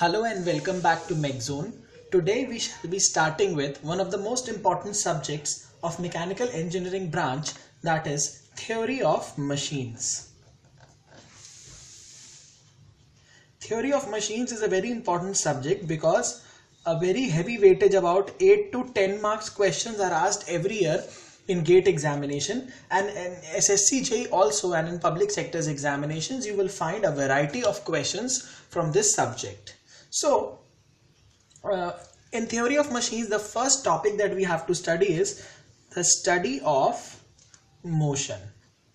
Hello and welcome back to Mech Zone. Today we shall be starting with one of the most important subjects of mechanical engineering branch, that is theory of machines. Theory of machines is a very important subject because a very heavy weightage, about 8 to 10 marks questions are asked every year in GATE examination, and in SSC also, and in public sectors examinations you will find a variety of questions from this subject. So in theory of machines, the first topic that we have to study is the study of motion.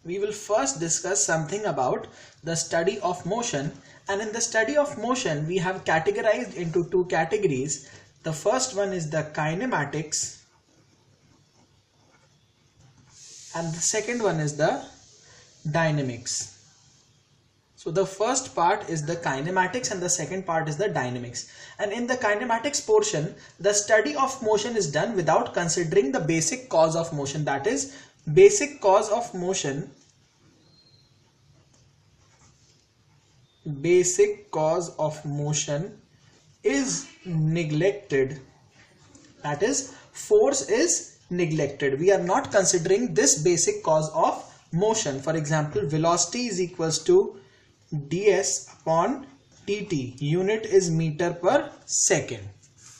We will first discuss something about the study of motion, and in the study of motion we have categorized into two categories. The first one is the kinematics and the second one is the dynamics. So the first part is the kinematics and the second part is the dynamics. And in the kinematics portion, the study of motion is done without considering the basic cause of motion. That is, basic cause of motion is neglected. That is, force is neglected. We are not considering this basic cause of motion. For example, velocity is equals to ds upon dt, unit is meter per second.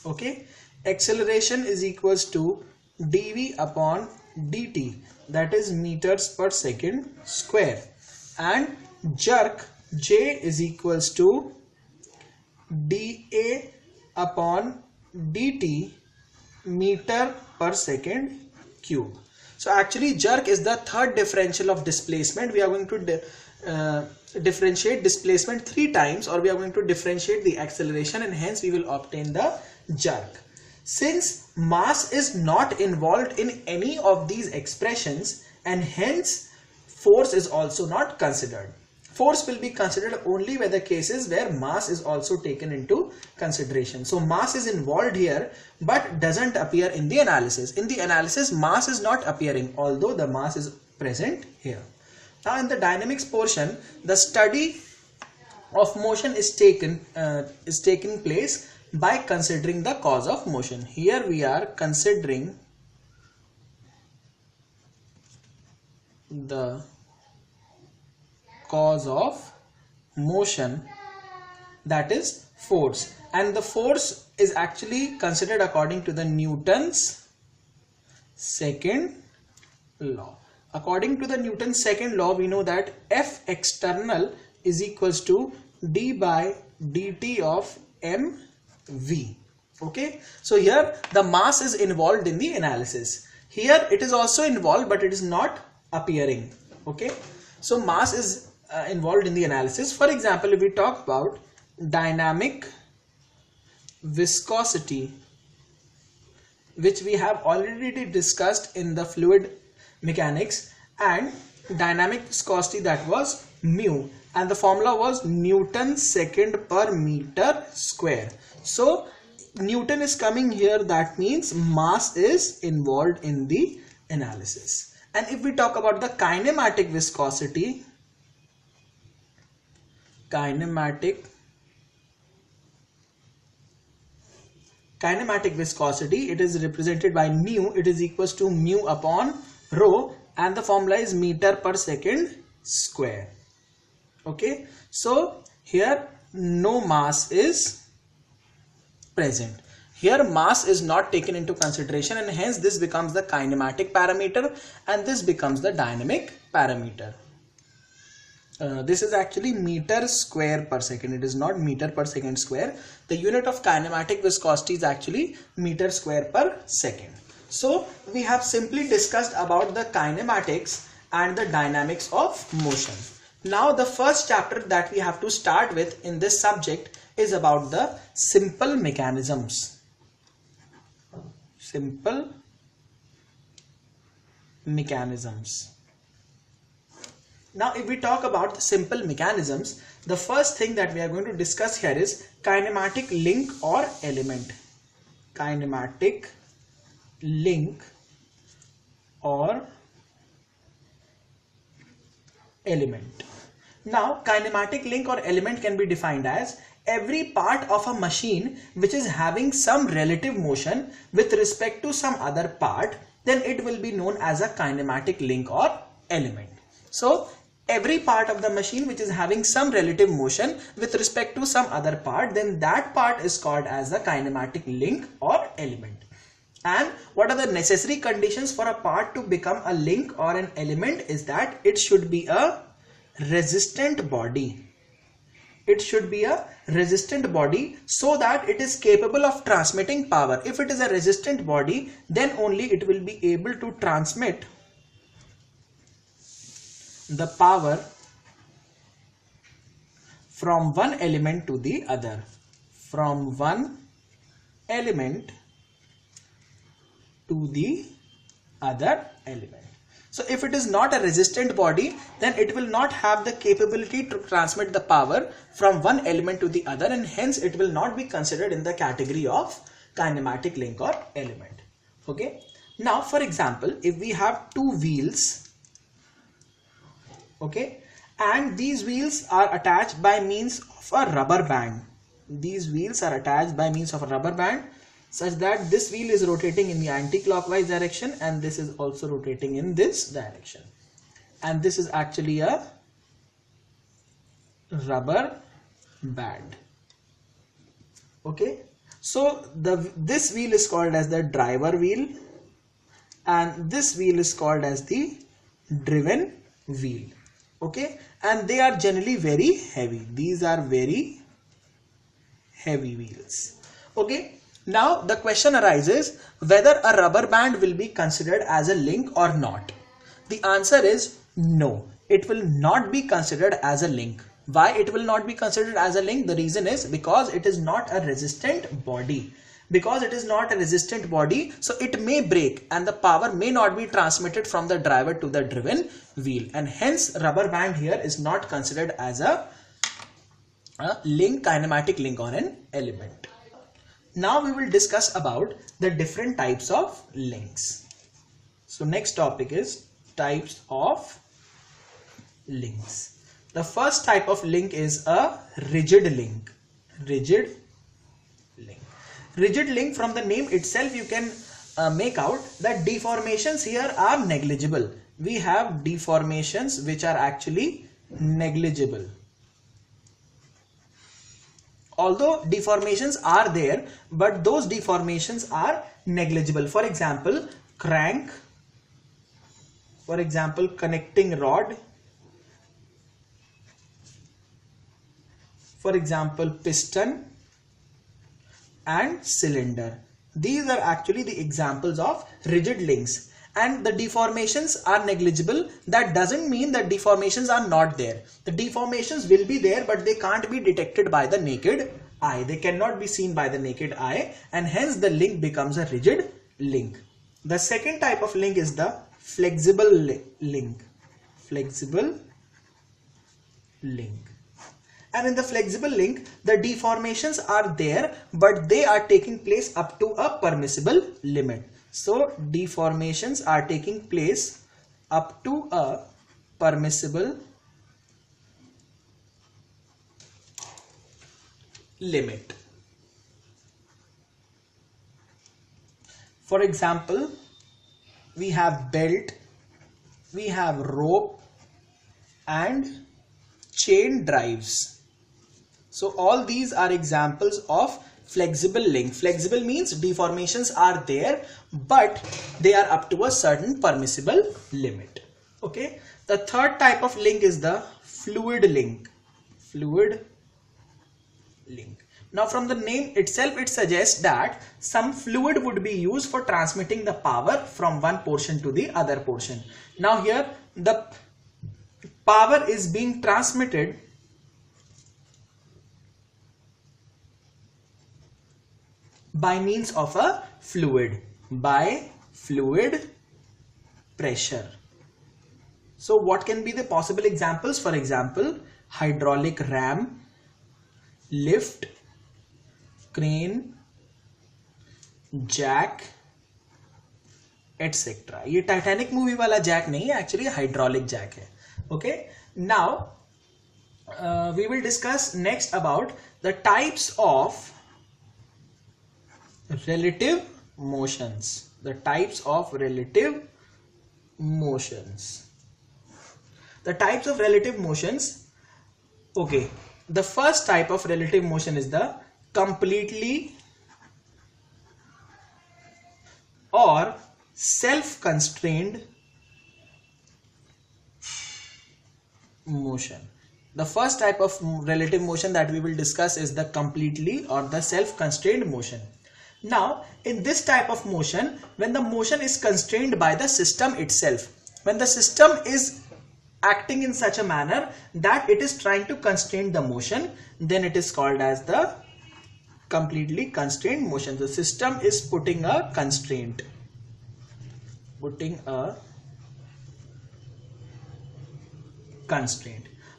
Okay, acceleration is equals to dv upon dt, that is meters per second square, and jerk, j is equals to da upon dt, meter per second cube. So actually jerk is the third differential of displacement. We are going to differentiate displacement 3 times, or we are going to differentiate the acceleration, and hence we will obtain the jerk. Since mass is not involved in any of these expressions, and hence force is also not considered. Force will be considered only where the cases where mass is also taken into consideration. So mass is involved here but doesn't appear in the analysis. In the analysis mass is not appearing, although the mass is present here. Now in the dynamics portion, the study of motion is taking place by considering the cause of motion. Here we are considering the cause of motion, that is force, and the force is actually considered according to the Newton's second law. According to the Newton's second law, we know that F external is equals to d by dt of mv. Okay, so here the mass is involved in the analysis. Here it is also involved but it is not appearing. Okay, so mass is involved in the analysis. For example, if we talk about dynamic viscosity, which we have already discussed in the fluid mechanics, and dynamic viscosity, that was mu, and the formula was Newton second per meter square. So Newton is coming here, that means mass is involved in the analysis. And if we talk about the kinematic viscosity, kinematic viscosity, it is represented by mu. It is equals to mu upon rho, and the formula is meter per second square. Okay, so here no mass is present. Here mass is not taken into consideration, and hence this becomes the kinematic parameter and this becomes the dynamic parameter. This is actually meter square per second. It is not meter per second square. The unit of kinematic viscosity is actually meter square per second. So we have simply discussed about the kinematics and the dynamics of motion. Now the first chapter that we have to start with in this subject is about the simple mechanisms. Simple mechanisms. Now if we talk about the simple mechanisms, the first thing that we are going to discuss here is kinematic link or element. Kinematic link or element. Now kinematic link or element can be defined as every part of a machine which is having some relative motion with respect to some other part, then it will be known as a kinematic link or element. So every part of the machine which is having some relative motion with respect to some other part, then that part is called as the kinematic link or element. And what are the necessary conditions for a part to become a link or an element is that it should be a resistant body. It should be a resistant body so that it is capable of transmitting power. If it is a resistant body, then only it will be able to transmit the power from one element to the other. From one element to the other element. So if it is not a resistant body, then it will not have the capability to transmit the power from one element to the other, and hence it will not be considered in the category of kinematic link or element. Okay. Now for example, if we have two wheels, okay, and these wheels are attached by means of a rubber band. These wheels are attached by means of a rubber band such that this wheel is rotating in the anti-clockwise direction and this is also rotating in this direction, and this is actually a rubber band. Okay, so this wheel is called as the driver wheel and this wheel is called as the driven wheel. Okay, and they are generally very heavy. These are very heavy wheels. Okay. Now the question arises whether a rubber band will be considered as a link or not. The answer is no, it will not be considered as a link. Why it will not be considered as a link? The reason is because it is not a resistant body. Because it is not a resistant body, so it may break and the power may not be transmitted from the driver to the driven wheel, and hence rubber band here is not considered as a link, kinematic link or an element. Now we will discuss about the different types of links. So next topic is types of links. The first type of link is a rigid link. Rigid link. Rigid link, from the name itself you can make out that deformations here are negligible. We have deformations which are actually negligible. Although deformations are there, but those deformations are negligible. For example, crank, for example, connecting rod, for example, piston and cylinder. These are actually the examples of rigid links. And the deformations are negligible. That doesn't mean that deformations are not there. The deformations will be there, but they can't be detected by the naked eye. They cannot be seen by the naked eye, and hence the link becomes a rigid link. The second type of link is the flexible link. Flexible link. And in the flexible link, the deformations are there, but they are taking place up to a permissible limit. So deformations are taking place up to a permissible limit. For example, we have belt, we have rope and chain drives. So all these are examples of flexible link. Flexible means deformations are there, but they are up to a certain permissible limit. Okay. The third type of link is the fluid link. Fluid link. Now from the name itself, it suggests that some fluid would be used for transmitting the power from one portion to the other portion. Now here the power is being transmitted by means of a fluid, by fluid pressure. So what can be the possible examples? For example, hydraulic ram, lift, crane, jack, etc. ये Titanic movie वाला Jack नहीं है, actually hydraulic Jack है. Okay, now we will discuss next about the types of relative motions. The types of relative motions. The types of relative motions. Okay, the first type of relative motion is the completely or self-constrained motion. The first type of relative motion that we will discuss is the completely or the self-constrained motion. Now, in this type of motion, when the motion is constrained by the system itself, when the system is acting in such a manner that it is trying to constrain the motion, then it is called as the completely constrained motion. The system is putting a constraint.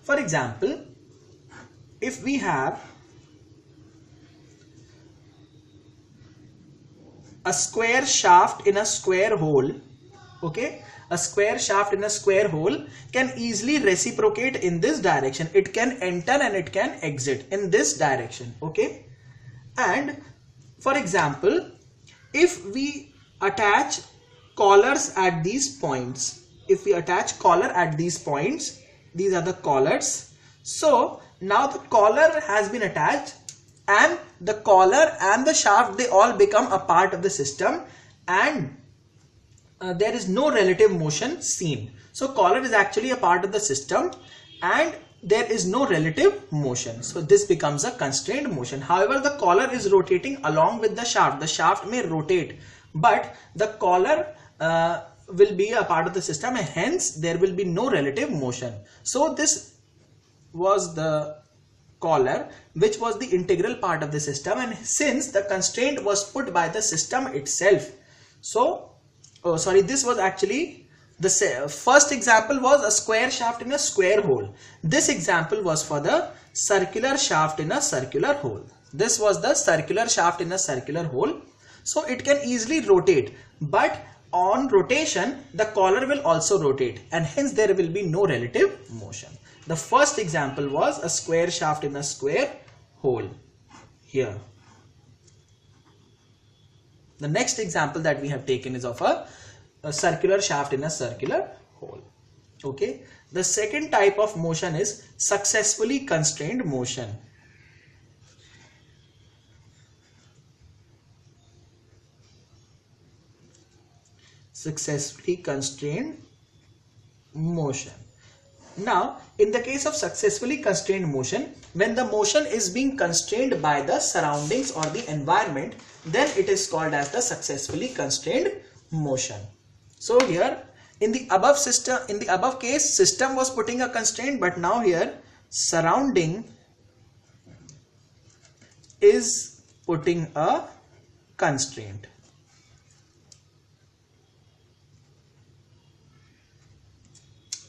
For example, if we have a square shaft in a square hole, okay, a square shaft in a square hole can easily reciprocate in this direction. It can enter and it can exit in this direction, okay. And for example, if we attach collars at these points, if we attach collar at these points, these are the collars. So now the collar has been attached, and the collar and the shaft, they all become a part of the system, and there is no relative motion seen. So collar is actually a part of the system and there is no relative motion. So this becomes a constrained motion. However, the collar is rotating along with the shaft. The shaft may rotate, but the collar will be a part of the system, and hence there will be no relative motion. So this was the collar, which was the integral part of the system, and since the constraint was put by the system itself, so this was actually the first example was a square shaft in a square hole. This example was for the circular shaft in a circular hole. This was the circular shaft in a circular hole. So it can easily rotate, but on rotation the collar will also rotate, and hence there will be no relative motion. The first example was a square shaft in a square hole here. The next example that we have taken is of a circular shaft in a circular hole. Okay. The second type of motion is successfully constrained motion. Successfully constrained motion. Now, in the case of successfully constrained motion, when the motion is being constrained by the surroundings or the environment, then it is called as the successfully constrained motion. So here in the above case, system was putting a constraint, but now here surrounding is putting a constraint.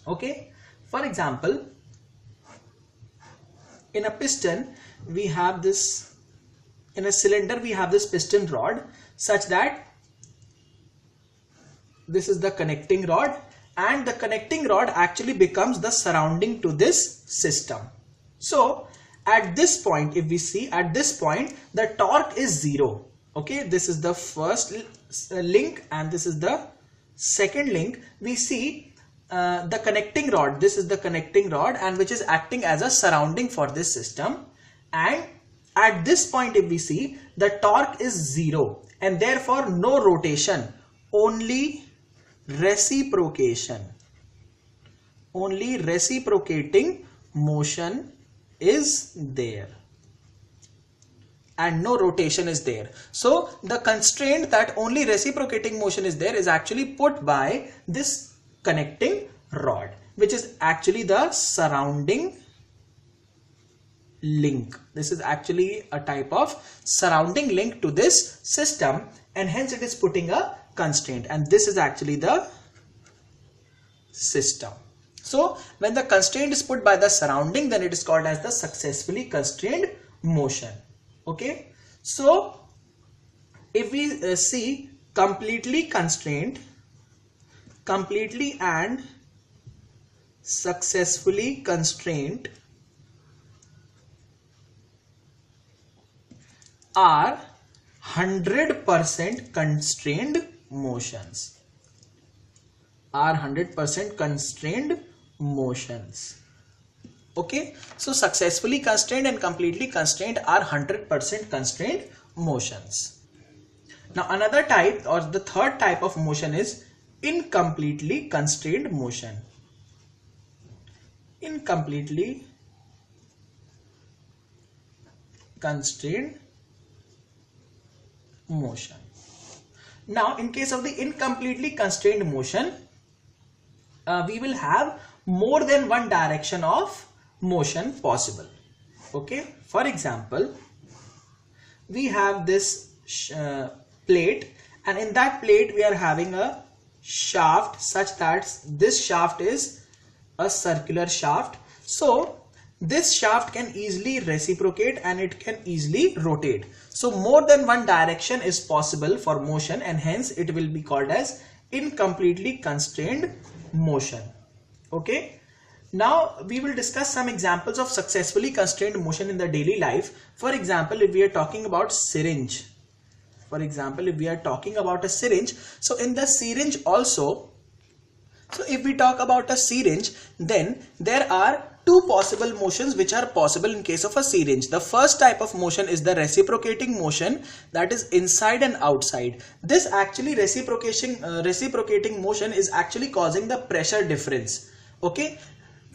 Okay. For example, in a piston we have this, in a cylinder we have this piston rod, such that this is the connecting rod, and the connecting rod actually becomes the surrounding to this system. So at this point, if we see at this point, the torque is 0. Okay, this is the first link and this is the second link. We see the connecting rod, this is the connecting rod, and which is acting as a surrounding for this system, and at this point if we see, the torque is 0 and therefore no rotation, only reciprocation. Only reciprocating motion is there and no rotation is there. So the constraint that only reciprocating motion is there is actually put by this connecting rod, which is actually the surrounding link. This is actually a type of surrounding link to this system, and hence it is putting a constraint, and this is actually the system. So when the constraint is put by the surrounding, then it is called as the successfully constrained motion. Okay, so if we see completely constrained, completely and successfully constrained are 100% constrained motions. Are 100% constrained motions. Okay, so successfully constrained and completely constrained are 100% constrained motions. Now another type, or the third type of motion, is incompletely constrained motion. Incompletely constrained motion. Now in case of the incompletely constrained motion, we will have more than one direction of motion possible. Okay, for example, we have this plate, and in that plate we are having a shaft such that this shaft is a circular shaft. So this shaft can easily reciprocate and it can easily rotate. So more than one direction is possible for motion, and hence it will be called as incompletely constrained motion. Okay, now we will discuss some examples of successfully constrained motion in the daily life. For example, if we are talking about syringe, for example, if we are talking about a syringe, so in the syringe also, so if we talk about a syringe, then there are two possible motions which are possible in case of a syringe. The first type of motion is the reciprocating motion, that is inside and outside. This actually reciprocating motion is actually causing the pressure difference. Okay,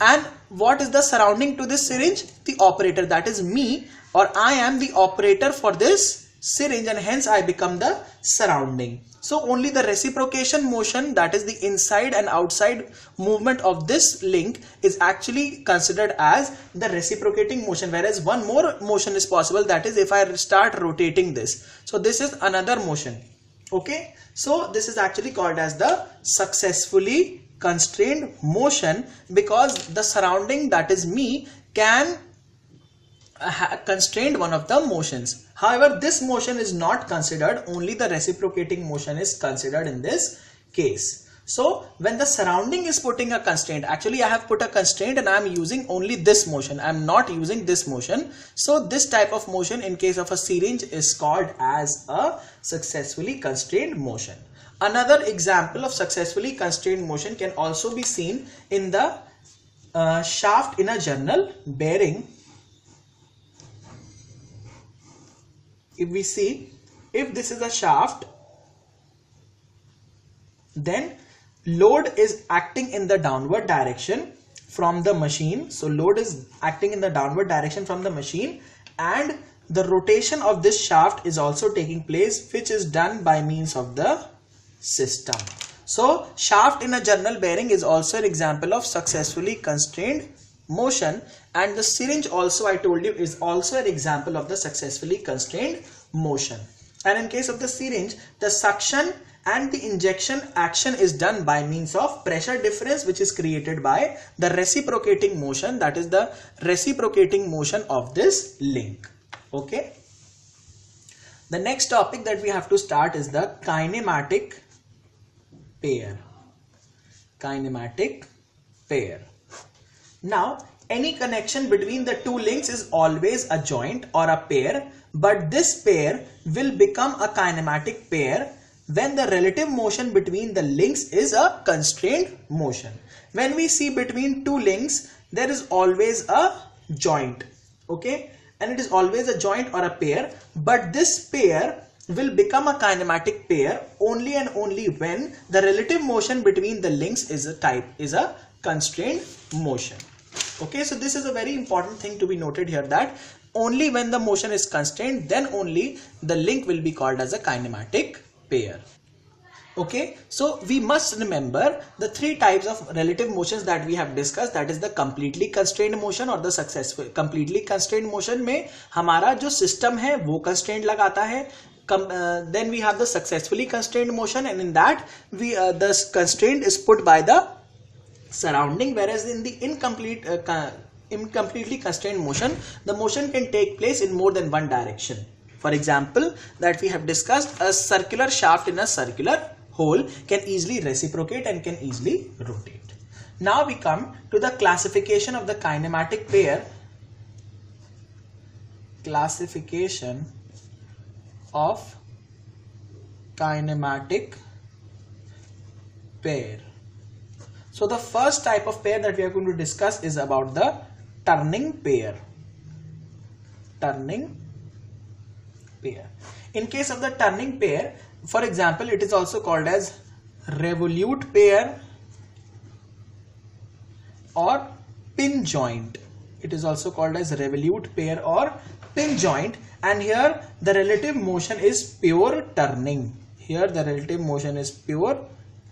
and what is the surrounding to this syringe? The operator, that is me, or I am the operator for this syringe, and hence I become the surrounding. So only the reciprocation motion, that is the inside and outside movement of this link, is actually considered as the reciprocating motion, whereas one more motion is possible, that is if I start rotating this. So this is another motion. Okay, so this is actually called as the successfully constrained motion, because the surrounding, that is me, can constrain one of the motions. However, this motion is not considered, only the reciprocating motion is considered in this case. So when the surrounding is putting a constraint, actually I have put a constraint and I am using only this motion, I am not using this motion. So this type of motion in case of a syringe is called as a successfully constrained motion. Another example of successfully constrained motion can also be seen in the shaft in a journal bearing. If we see, if this is a shaft, then load is acting in the downward direction from the machine. So load is acting in the downward direction from the machine, and the rotation of this shaft is also taking place, which is done by means of the system. So shaft in a journal bearing is also an example of successfully constrained motion, and the syringe also, I told you, is also an example of the successfully constrained motion. And in case of the syringe, the suction and the injection action is done by means of pressure difference, which is created by the reciprocating motion, that is the reciprocating motion of this link. Okay, the next topic that we have to start is the kinematic pair. Kinematic pair. Now, any connection between the two links is always a joint or a pair, but this pair will become a kinematic pair when the relative motion between the links is a constrained motion. When we see between two links, there is always a joint, okay, and it is always a joint or a pair, but this pair will become a kinematic pair only and only when the relative motion between the links is a constrained motion. Okay, so this is a very important thing to be noted here, that only when the motion is constrained, then only the link will be called as a kinematic pair. Okay, so we must remember the three types of relative motions that we have discussed, that is the completely constrained motion और the successful. Completely constrained motion में हमारा जो system है वो constraint लगाता है. Then we have the successfully constrained motion, and in that we the constraint is put by the surrounding, whereas in the incompletely constrained motion, the motion can take place in more than one direction. For example, that we have discussed, a circular shaft in a circular hole can easily reciprocate and can easily rotate. Now we come to the classification of the kinematic pair. Classification of kinematic pair. So the first type of pair that we are going to discuss is about the turning pair. Turning pair. In case of the turning pair, for example, it is also called as revolute pair or pin joint. It is also called as revolute pair or pin joint, and here the relative motion is pure turning. Here the relative motion is pure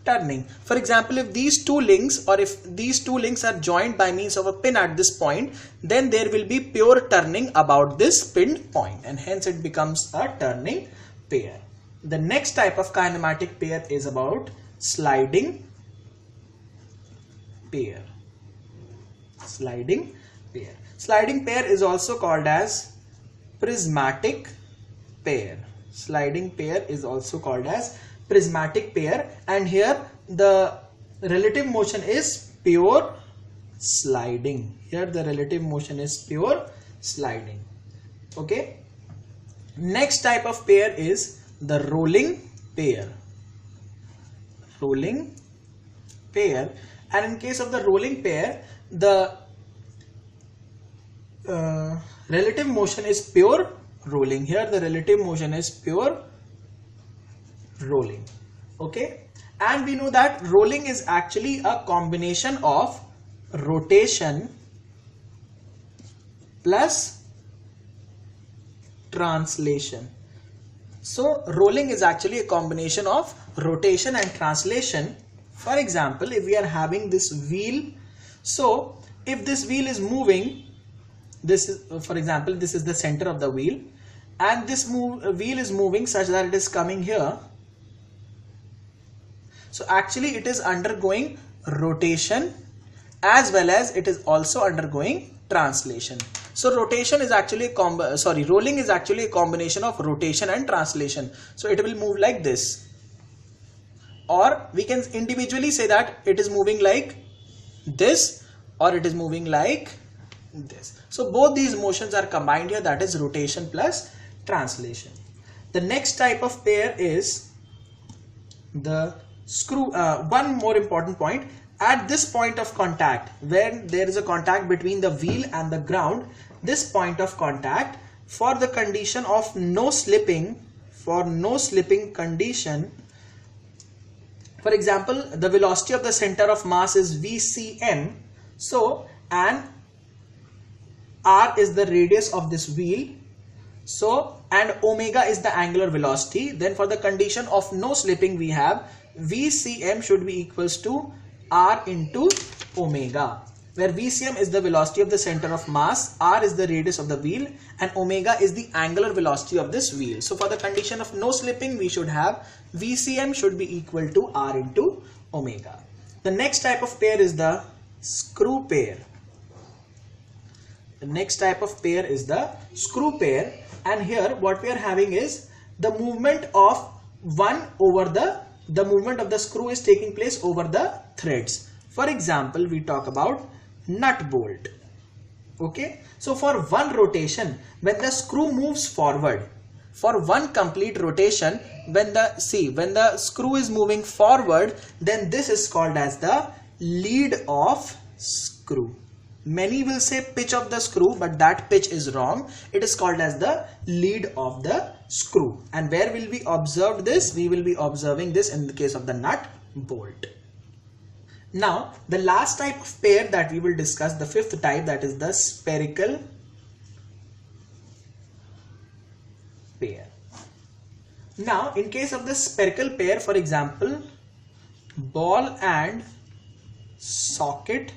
turning. For example, if these two links are joined by means of a pin at this point, then there will be pure turning about this pinned point, and hence it becomes a turning pair. The next type of kinematic pair is about sliding pair. Sliding pair. Sliding pair is also called as prismatic pair. Sliding pair is also called as prismatic pair, and here the relative motion is pure sliding. Here the relative motion is pure sliding. Okay. Next type of pair is the rolling pair. Rolling pair, and in case of the rolling pair, the relative motion is pure rolling. Here the relative motion is pure rolling. Okay, and we know that rolling is actually a combination of rotation plus translation. So rolling is actually a combination of rotation and translation. For example, if we are having this wheel, so if this wheel is moving, this is, for example, this is the center of the wheel, and this wheel is moving such that it is coming here. So actually it is undergoing rotation as well as it is also undergoing translation. So rotation is actually rolling is actually a combination of rotation and translation. So it will move like this, or we can individually say that it is moving like this or it is moving like this. So both these motions are combined here, that is rotation plus translation. The next type of pair is the screw. One more important point, at this point of contact, when there is a contact between the wheel and the ground, this point of contact, for the condition of no slipping, condition, for example, the velocity of the center of mass is VCM, so, and R is the radius of this wheel, so, and omega is the angular velocity, then for the condition of no slipping we have VCM should be equals to R into omega, where VCM is the velocity of the center of mass, R is the radius of the wheel, and omega is the angular velocity of this wheel. So for the condition of no slipping, we should have VCM should be equal to R into omega. The next type of pair is the screw pair. The next type of pair is the screw pair, and here what we are having is the movement of the movement of the screw is taking place over the threads. For example, we talk about nut bolt. Okay, so for one rotation, when the screw moves forward, for one complete rotation, when the screw is moving forward, then this is called as the lead of screw. Many will say pitch of the screw, but that pitch is wrong. It is called as the lead of the screw. And where will we observe this? We will be observing this in the case of the nut bolt. Now, the last type of pair that we will discuss, the fifth type, that is the spherical pair. Now, in case of the spherical pair, for example, ball and socket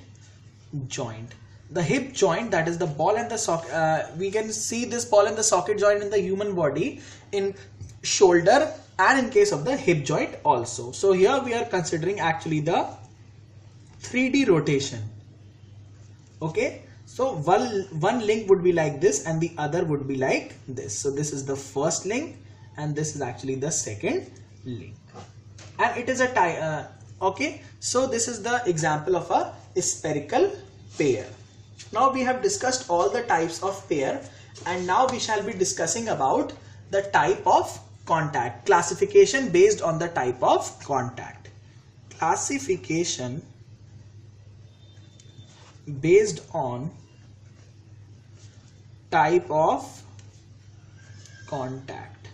joint. The hip joint, that is the ball and the socket, we can see this ball and the socket joint in the human body, in shoulder, and in case of the hip joint also. So here we are considering actually the 3D rotation. Okay, so one link would be like this and the other would be like this. So this is the first link and this is actually the second link, and it is a okay, so this is the example of a spherical pair. Now we have discussed all the types of pair, and now we shall be discussing about the type of contact. Classification based on the type of contact. Classification based on type of contact.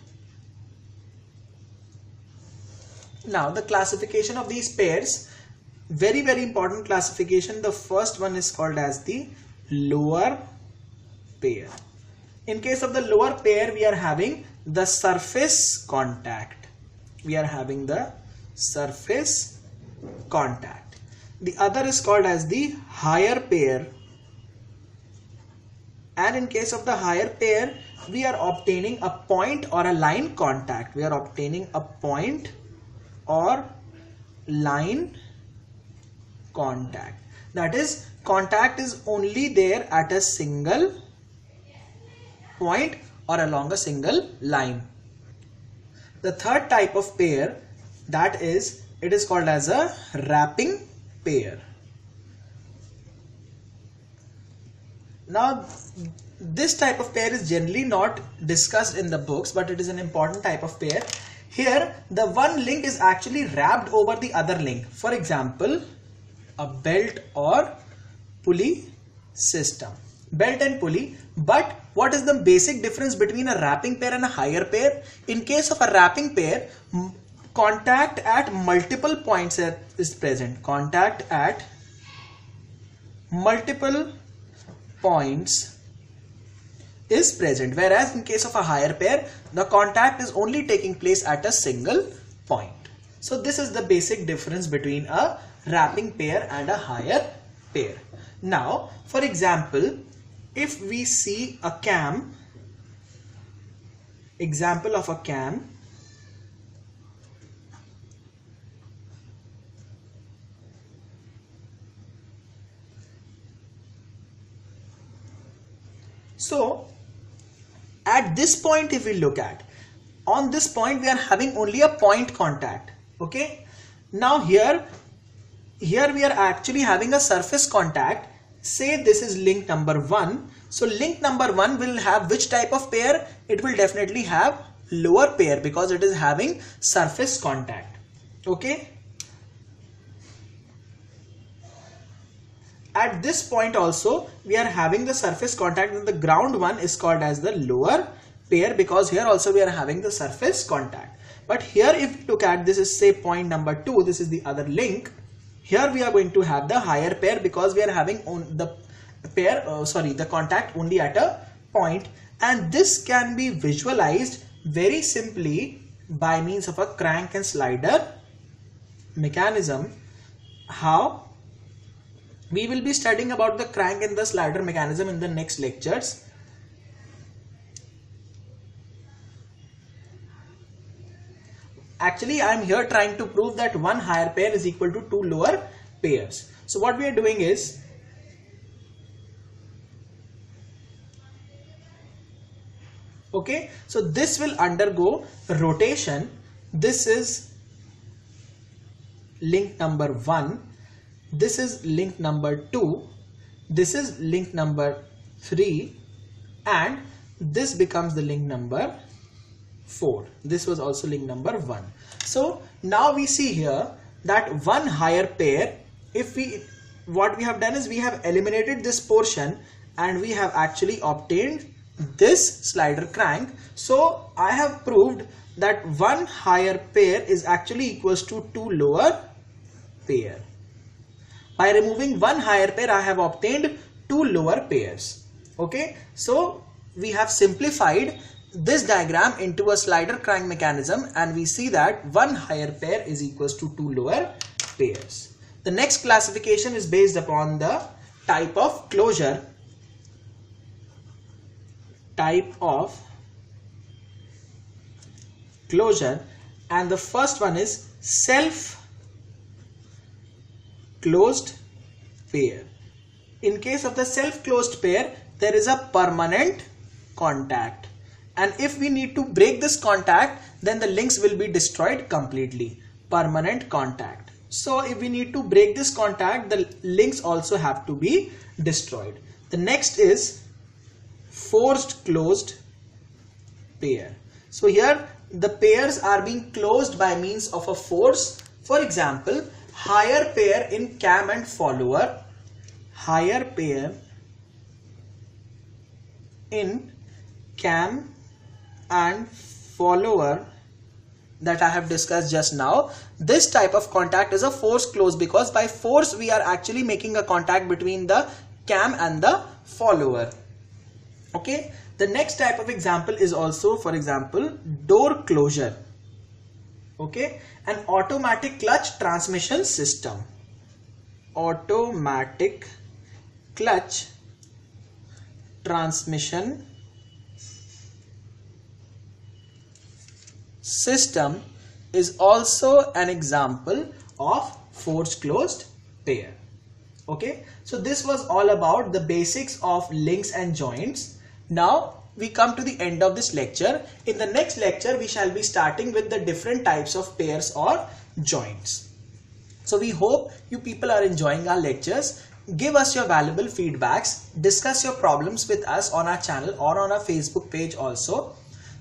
Now the classification of these pairs, very important classification. The first one is called as the lower pair. In case of the lower pair, we are having the surface contact. We are having the surface contact. The other is called as the higher pair. And in case of the higher pair, we are obtaining a point or a line contact. We are obtaining a point or line contact. That is, contact is only there at a single point or along a single line. The third type of pair, that is, it is called as a wrapping pair. Now this type of pair is generally not discussed in the books, but it is an important type of pair. Here the one link is actually wrapped over the other link. For example, a belt or pulley system. Belt and pulley. But what is the basic difference between a wrapping pair and a higher pair? In case of a wrapping pair, contact at multiple points is present. Contact at multiple points is present, whereas in case of a higher pair, the contact is only taking place at a single point. So this is the basic difference between a wrapping pair and a higher pair. Now, for example, if we see a cam, example of a cam, so at this point, if we look at, on this point we are having only a point contact. Okay, now here we are actually having a surface contact. Say this is link number 1. So link number 1 will have which type of pair? It will definitely have lower pair because it is having surface contact. Okay, at this point also we are having the surface contact, and the ground one is called as the lower pair because here also we are having the surface contact. But here if you look at, this is say point number 2, this is the other link. Here we are going to have the higher pair because we are having the the contact only at a point, and this can be visualized very simply by means of a crank and slider mechanism. How? We will be studying about the crank and the slider mechanism in the next lectures. Actually, I am here trying to prove that one higher pair is equal to two lower pairs. So what we are doing is, okay, so this will undergo rotation. This is link number 1. This is link number 2. This is link number 3. And this becomes the link number 4. This was also link number 1. So now we see here that one higher pair, what we have done is we have eliminated this portion and we have actually obtained this slider crank. So I have proved that one higher pair is actually equals to two lower pair. By removing one higher pair, I have obtained two lower pairs. Okay, so we have simplified this diagram into a slider crank mechanism, and we see that one higher pair is equals to two lower pairs. The next classification is based upon the type of closure. Type of closure, and the first one is self-closed pair. In case of the self-closed pair, there is a permanent contact, and if we need to break this contact, then the links will be destroyed completely. Permanent contact. So if we need to break this contact, the links also have to be destroyed. The next is forced closed pair. So here the pairs are being closed by means of a force. For example, higher pair in cam and follower, higher pair in cam and follower that I have discussed just now, this type of contact is a force close, because by force we are actually making a contact between the cam and the follower. Okay, the next type of example is also, for example, door closure. Okay, an automatic clutch transmission system. Automatic clutch transmission system is also an example of force closed pair. Okay, so this was all about the basics of links and joints. Now we come to the end of this lecture. In the next lecture we shall be starting with the different types of pairs or joints. So we hope you people are enjoying our lectures. Give us your valuable feedbacks, discuss your problems with us on our channel or on our Facebook page also.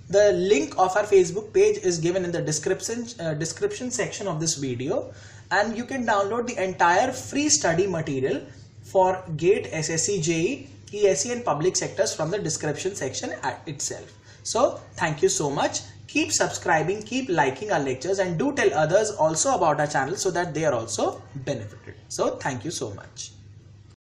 The link of our Facebook page is given in the description section of this video, and you can download the entire free study material for GATE, SSC, JEE, ESE and public sectors from the description section itself. So thank you so much. Keep subscribing, keep liking our lectures, and do tell others also about our channel so that they are also benefited. So thank you so much.